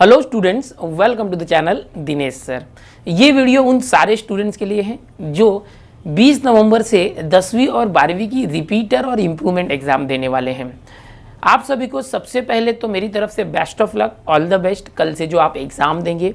Hello students, welcome to the channel Dinesh sir. ये video उन सारे स्टूडेंट्स के लिए है जो 20 नवंबर से 10वीं और 12वीं की रिपीटर और इम्प्रूवमेंट एग्जाम देने वाले हैं। आप सभी को सबसे पहले तो मेरी तरफ से best of luck, all the best. कल से जो आप एग्ज़ाम देंगे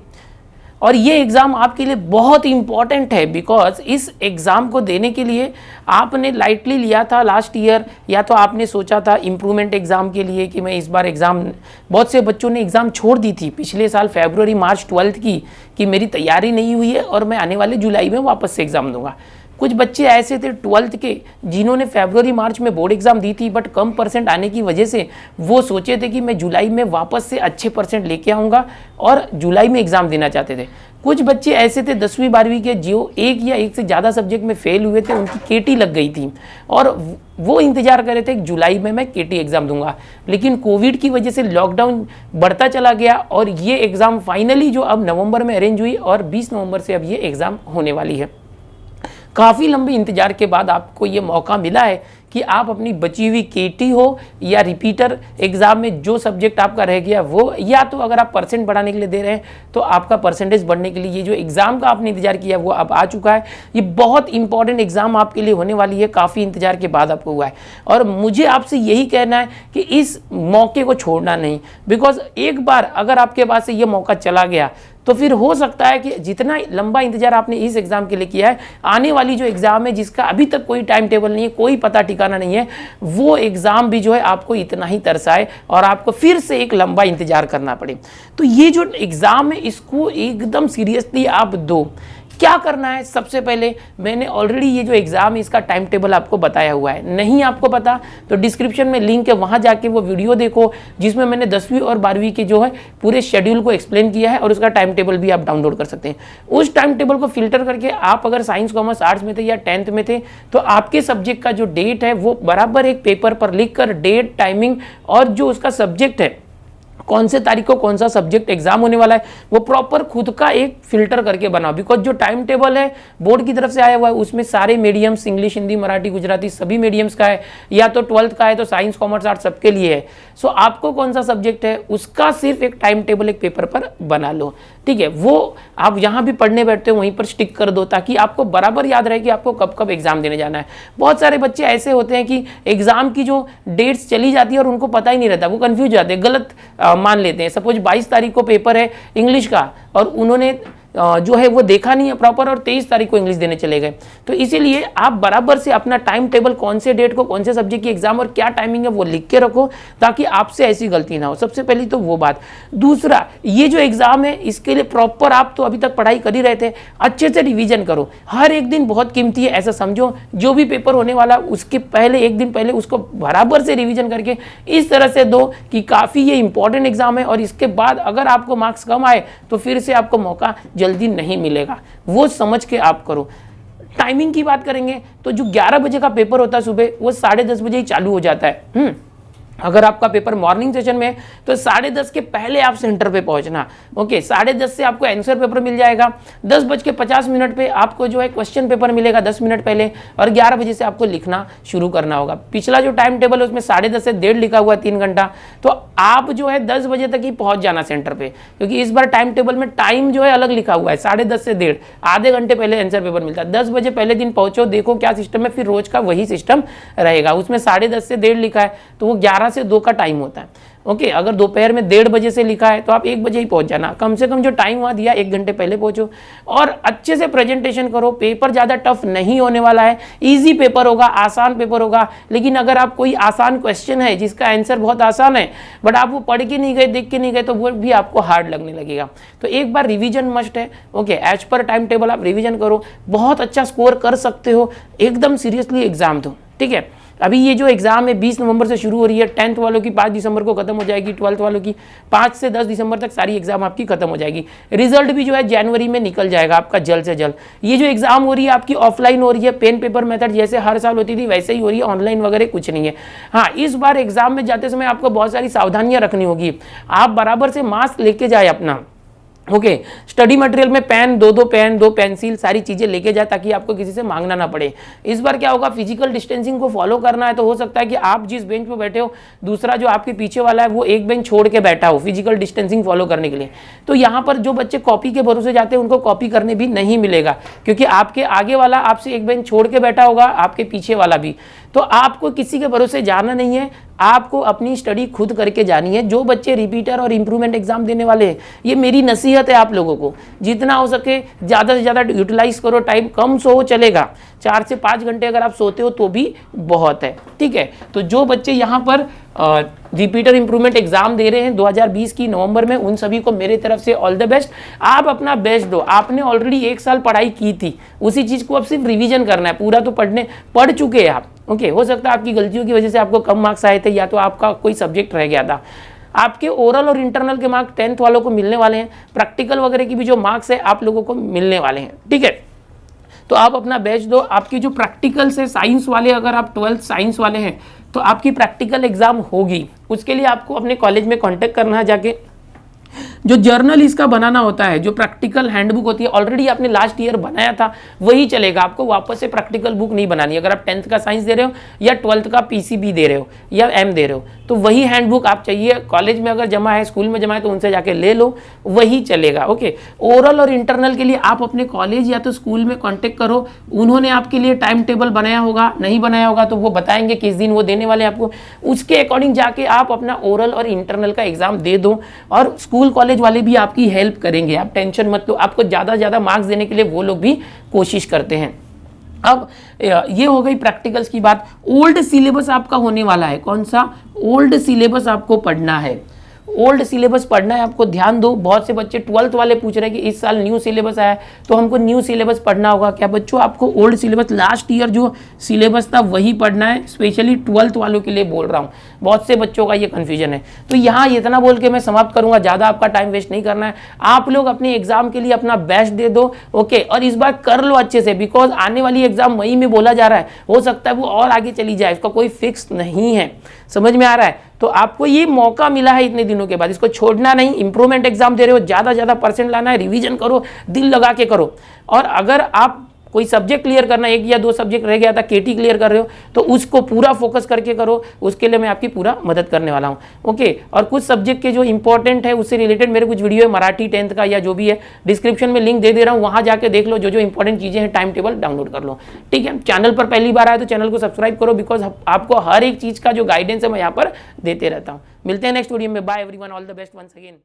और ये एग्ज़ाम आपके लिए बहुत इंपॉर्टेंट है, बिकॉज इस एग्ज़ाम को देने के लिए आपने लाइटली लिया था लास्ट ईयर, या तो आपने सोचा था इम्प्रूवमेंट एग्ज़ाम के लिए कि मैं इस बार एग्ज़ाम, बहुत से बच्चों ने एग्ज़ाम छोड़ दी थी पिछले साल फरवरी मार्च 12th की कि मेरी तैयारी नहीं हुई है और मैं आने वाले जुलाई में वापस से एग्ज़ाम दूंगा। कुछ बच्चे ऐसे थे 12th के जिन्होंने फरवरी मार्च में बोर्ड एग्ज़ाम दी थी, बट कम परसेंट आने की वजह से वो सोचे थे कि मैं जुलाई में वापस से अच्छे परसेंट लेके आऊँगा और जुलाई में एग्ज़ाम देना चाहते थे। कुछ बच्चे ऐसे थे 10वीं 12वीं के जो एक या एक से ज़्यादा सब्जेक्ट में फेल हुए थे, उनकी केटी लग गई थी और वो इंतजार कर रहे थे कि जुलाई में मैं केटी एग्ज़ाम दूंगा। लेकिन कोविड की वजह से लॉकडाउन बढ़ता चला गया और ये एग्ज़ाम फाइनली जो अब नवंबर में अरेंज हुई और 20 नवंबर से अब ये एग्ज़ाम होने वाली है। काफ़ी लंबे इंतजार के बाद आपको ये मौका मिला है कि आप अपनी बची हुई केटी हो या रिपीटर एग्ज़ाम में जो सब्जेक्ट आपका रह गया वो, या तो अगर आप परसेंट बढ़ाने के लिए दे रहे हैं तो आपका परसेंटेज बढ़ने के लिए ये जो एग्ज़ाम का आपने इंतजार किया वो अब आ चुका है। ये बहुत इंपॉर्टेंट एग्ज़ाम आपके लिए होने वाली है, काफ़ी इंतजार के बाद आपको हुआ है और मुझे आपसे यही कहना है कि इस मौके को छोड़ना नहीं, बिकॉज एक बार अगर आपके पास से ये मौका चला गया तो फिर हो सकता है कि जितना लंबा इंतजार आपने इस एग्ज़ाम के लिए किया है, आने वाली जो एग्ज़ाम है जिसका अभी तक कोई टाइम टेबल नहीं है, कोई पता ठिकाना नहीं है, वो एग्ज़ाम भी जो है आपको इतना ही तरसाए और आपको फिर से एक लंबा इंतजार करना पड़े। तो ये जो एग्ज़ाम है इसको एकदम सीरियसली आप दो। क्या करना है, सबसे पहले मैंने ऑलरेडी ये जो एग्ज़ाम है इसका टाइम टेबल आपको बताया हुआ है। नहीं आपको पता तो डिस्क्रिप्शन में लिंक है, वहाँ जाके वो वीडियो देखो जिसमें मैंने 10वीं और 12वीं के जो है पूरे शेड्यूल को एक्सप्लेन किया है और उसका टाइम टेबल भी आप डाउनलोड कर सकते हैं। उस टाइम टेबल को फिल्टर करके आप अगर साइंस कॉमर्स आर्ट्स में थे या 10th में थे तो आपके सब्जेक्ट का जो डेट है वो बराबर एक पेपर पर लिख कर डेट, टाइमिंग और जो उसका सब्जेक्ट है, कौन से तारीख को कौन सा सब्जेक्ट एग्जाम होने वाला है, वो प्रॉपर खुद का एक फिल्टर करके बनाओ। बिकॉज जो टाइम टेबल है बोर्ड की तरफ से आया हुआ है उसमें सारे मीडियम्स, इंग्लिश, हिंदी, मराठी, गुजराती सभी मीडियम्स का है, या तो 12th का है तो साइंस, कॉमर्स, आर्ट्स सबके लिए है। सो आपको कौन सा सब्जेक्ट है उसका सिर्फ एक टाइम टेबल एक पेपर पर बना लो, ठीक है। वो आप जहाँ भी पढ़ने बैठते हो वहीं पर स्टिक कर दो ताकि आपको बराबर याद रहे कि आपको कब कब एग्जाम देने जाना है। बहुत सारे बच्चे ऐसे होते हैं कि एग्जाम की जो डेट्स चली जाती है और उनको पता ही नहीं रहता, वो कंफ्यूज जाते हैं, गलत मान लेते हैं। सपोज 22 तारीख को पेपर है इंग्लिश का और उन्होंने जो है वो देखा नहीं है प्रॉपर और 23 तारीख को इंग्लिश देने चले गए। तो इसीलिए आप बराबर से अपना टाइम टेबल, कौन से डेट को कौन से सब्जेक्ट की एग्जाम और क्या टाइमिंग है वो लिख के रखो ताकि आपसे ऐसी गलती ना हो। सबसे पहली तो वो बात। दूसरा, ये जो एग्जाम है इसके लिए प्रॉपर आप तो अभी तक पढ़ाई कर ही रहे थे, अच्छे से रिविजन करो। हर एक दिन बहुत कीमती है, ऐसा समझो। जो भी पेपर होने वाला उसके पहले एक दिन पहले उसको बराबर से रिविजन करके इस तरह से दो कि काफ़ी ये इंपॉर्टेंट एग्जाम है और इसके बाद अगर आपको मार्क्स कम आए तो फिर से आपको मौका जल्दी नहीं मिलेगा, वो समझ के आप करो। टाइमिंग की बात करेंगे तो जो 11 बजे का पेपर होता है सुबह वो 10:30 बजे ही चालू हो जाता है। अगर आपका पेपर मॉर्निंग सेशन में तो 10:30 के पहले आप सेंटर पे पहुंचना। ओके, 10:30 से आपको आंसर पेपर मिल जाएगा, 10:50 पे आपको जो है क्वेश्चन पेपर मिलेगा 10 मिनट पहले, और 11 बजे से आपको लिखना शुरू करना होगा। पिछला जो टाइम टेबल है उसमें 10:30 से 1:30 लिखा हुआ है, 3 घंटा। तो आप जो है 10 बजे तक ही पहुंच जाना सेंटर पे, क्योंकि इस बार टाइम टेबल में टाइम जो है अलग लिखा हुआ है, 10:30 से 1:30, आधे घंटे पहले आंसर पेपर मिलता है। 10 बजे पहले दिन पहुंचो, देखो क्या सिस्टम है, फिर रोज का वही सिस्टम रहेगा। उसमें 10:30 से 1:30 लिखा है तो वो 11 से 2 का टाइम होता है। ओके, अगर दोपहर में 1:30 बजे से लिखा है तो आप 1 बजे ही पहुंच जाना। कम से कम जो टाइम वहां दिया 1 घंटे पहले पहुंचो और अच्छे से प्रेजेंटेशन करो। पेपर ज़्यादा टफ नहीं होने वाला है, इजी पेपर होगा, आसान पेपर होगा। लेकिन अगर आप कोई आसान क्वेश्चन है जिसका आंसर बहुत आसान है बट आप वो पढ़ के नहीं गए, देख के नहीं गए, तो वो भी आपको हार्ड लगने लगेगा। तो एक बार रिविजन मस्ट है। Okay, as per time table आप रिविजन करो, बहुत अच्छा स्कोर कर सकते हो। एकदम सीरियसली एग्जाम दो, ठीक है। अभी ये जो एग्जाम है 20 नवंबर से शुरू हो रही है, 10th वालों की 5 दिसंबर को खत्म हो जाएगी, 12th वालों की 5 से 10 दिसंबर तक सारी एग्जाम आपकी खत्म हो जाएगी। रिजल्ट भी जो है जनवरी में निकल जाएगा आपका जल्द से जल्द। ये जो एग्जाम हो रही है आपकी ऑफलाइन हो रही है, पेन पेपर मेथड जैसे हर साल होती थी वैसे ही हो रही है, ऑनलाइन वगैरह कुछ नहीं है। हाँ, इस बार एग्जाम में जाते समय आपको बहुत सारी सावधानियां रखनी होगी। आप बराबर से मास्क लेके जाए अपना, ओके स्टडी मटेरियल में पेन, दो पेन, 2 पेंसिल, सारी चीज़ें लेके जाए ताकि आपको किसी से मांगना ना पड़े। इस बार क्या होगा, फिजिकल डिस्टेंसिंग को फॉलो करना है तो हो सकता है कि आप जिस बेंच पे बैठे हो दूसरा जो आपके पीछे वाला है वो एक बेंच छोड़ के बैठा हो फिजिकल डिस्टेंसिंग फॉलो करने के लिए। तो यहाँ पर जो बच्चे कॉपी के भरोसे जाते हैं उनको कॉपी करने भी नहीं मिलेगा, क्योंकि आपके आगे वाला आपसे एक बेंच छोड़ के बैठा होगा, आपके पीछे वाला भी। तो आपको किसी के भरोसे जाना नहीं है, आपको अपनी स्टडी खुद करके जानी है। जो बच्चे रिपीटर और इंप्रूवमेंट एग्जाम देने वाले हैं, ये मेरी नसीहत है आप लोगों को, जितना हो सके ज़्यादा से ज़्यादा यूटिलाइज करो टाइम। कम सो चलेगा, 4 से 5 घंटे अगर आप सोते हो तो भी बहुत है, ठीक है। तो जो बच्चे यहाँ पर रिपीटर इंप्रूवमेंट एग्जाम दे रहे हैं 2020 की नवंबर में, उन सभी को मेरे तरफ से ऑल द बेस्ट। आप अपना बेस्ट दो। आपने ऑलरेडी 1 साल पढ़ाई की थी, उसी चीज़ को अब सिर्फ रिवीजन करना है। पूरा तो पढ़ चुके हैं आप। ओके, हो सकता है आपकी गलतियों की वजह से आपको कम मार्क्स आए थे, या तो आपका कोई सब्जेक्ट रह गया था। आपके ओरल और इंटरनल के मार्क्स 10th वालों को मिलने वाले हैं, प्रैक्टिकल वगैरह की भी जो मार्क्स है आप लोगों को मिलने वाले हैं, ठीक है। तो आप अपना बैच दो। आपकी जो प्रैक्टिकल्स है साइंस वाले, अगर आप 12th साइंस वाले हैं तो आपकी प्रैक्टिकल एग्जाम होगी। उसके लिए आपको अपने कॉलेज में कांटेक्ट करना है जाके। जो जर्नल इसका बनाना होता है, जो प्रैक्टिकल हैंडबुक होती है, ऑलरेडी आपने लास्ट ईयर बनाया था वही चलेगा, आपको वापस से प्रैक्टिकल बुक नहीं बनानी। अगर आप 10th का साइंस दे रहे हो या 12th का पीसीबी दे रहे हो या एम दे रहे हो तो वही हैंडबुक आप चाहिए। कॉलेज में अगर जमा है, स्कूल में जमा है तो उनसे जाके ले लो, वही चलेगा। ओके, ओरल और इंटरनल के लिए आप अपने कॉलेज या तो स्कूल में कॉन्टेक्ट करो, उन्होंने आपके लिए टाइम टेबल बनाया होगा, नहीं बनाया होगा तो वो बताएंगे किस दिन वो देने वाले आपको, उसके अकॉर्डिंग जाके आप अपना ओरल और इंटरनल का एग्जाम दे दो। और स्कूल कॉलेज वाले भी आपकी हेल्प करेंगे, आप टेंशन मत लो। आपको ज़्यादा से ज़्यादा मार्क्स देने के लिए वो लोग भी कोशिश करते हैं। अब ये हो गई प्रैक्टिकल्स की बात। ओल्ड सिलेबस आपका होने वाला है। कौन सा? ओल्ड सिलेबस आपको पढ़ना है। ओल्ड सिलेबस पढ़ना है आपको, ध्यान दो। बहुत से बच्चे 12th वाले पूछ रहे हैं कि इस साल न्यू सिलेबस आया तो हमको न्यू सिलेबस पढ़ना होगा क्या? बच्चों, आपको ओल्ड सिलेबस, लास्ट ईयर जो सिलेबस था वही पढ़ना है। स्पेशली 12th वालों के लिए बोल रहा हूँ, बहुत से बच्चों का ये कन्फ्यूजन है। तो यहाँ इतना बोल के मैं समाप्त करूँगा, ज़्यादा आपका टाइम वेस्ट नहीं करना है। आप लोग अपने एग्जाम के लिए अपना बेस्ट दे दो, ओके। और इस बार कर लो अच्छे से, बिकॉज आने वाली एग्जाम मई में बोला जा रहा है, हो सकता है वो और आगे चली जाए, इसका कोई फिक्स नहीं है। समझ में आ रहा है? तो आपको ये मौका मिला है इतने दिनों के बाद, इसको छोड़ना नहीं। इंप्रूवमेंट एग्जाम दे रहे हो, ज़्यादा ज़्यादा परसेंट लाना है, रिवीजन करो, दिल लगा के करो। और अगर आप कोई सब्जेक्ट क्लियर करना, 1 या 2 सब्जेक्ट रह गया था, केटी क्लियर कर रहे हो तो उसको पूरा फोकस करके करो, उसके लिए मैं आपकी पूरा मदद करने वाला हूँ, ओके। और कुछ सब्जेक्ट के जो इंपॉर्टेंट है उससे रिलेटेड मेरे कुछ वीडियो है, मराठी 10th का या जो भी है, डिस्क्रिप्शन में लिंक दे दे रहा हूँ, वहाँ जाके देख लो। जो इंपॉर्टेंट चीज़ें हैं टाइम टेबल डाउनलोड कर लो, ठीक है। चैनल पर पहली बार आए तो चैनल को सब्सक्राइब करो, बिकॉज आपको हर एक चीज़ का जो गाइडेंस है मैं यहाँ पर देते रहता हूँ। मिलते हैं नेक्स्ट वीडियो में। Bye everyone, all the best once again.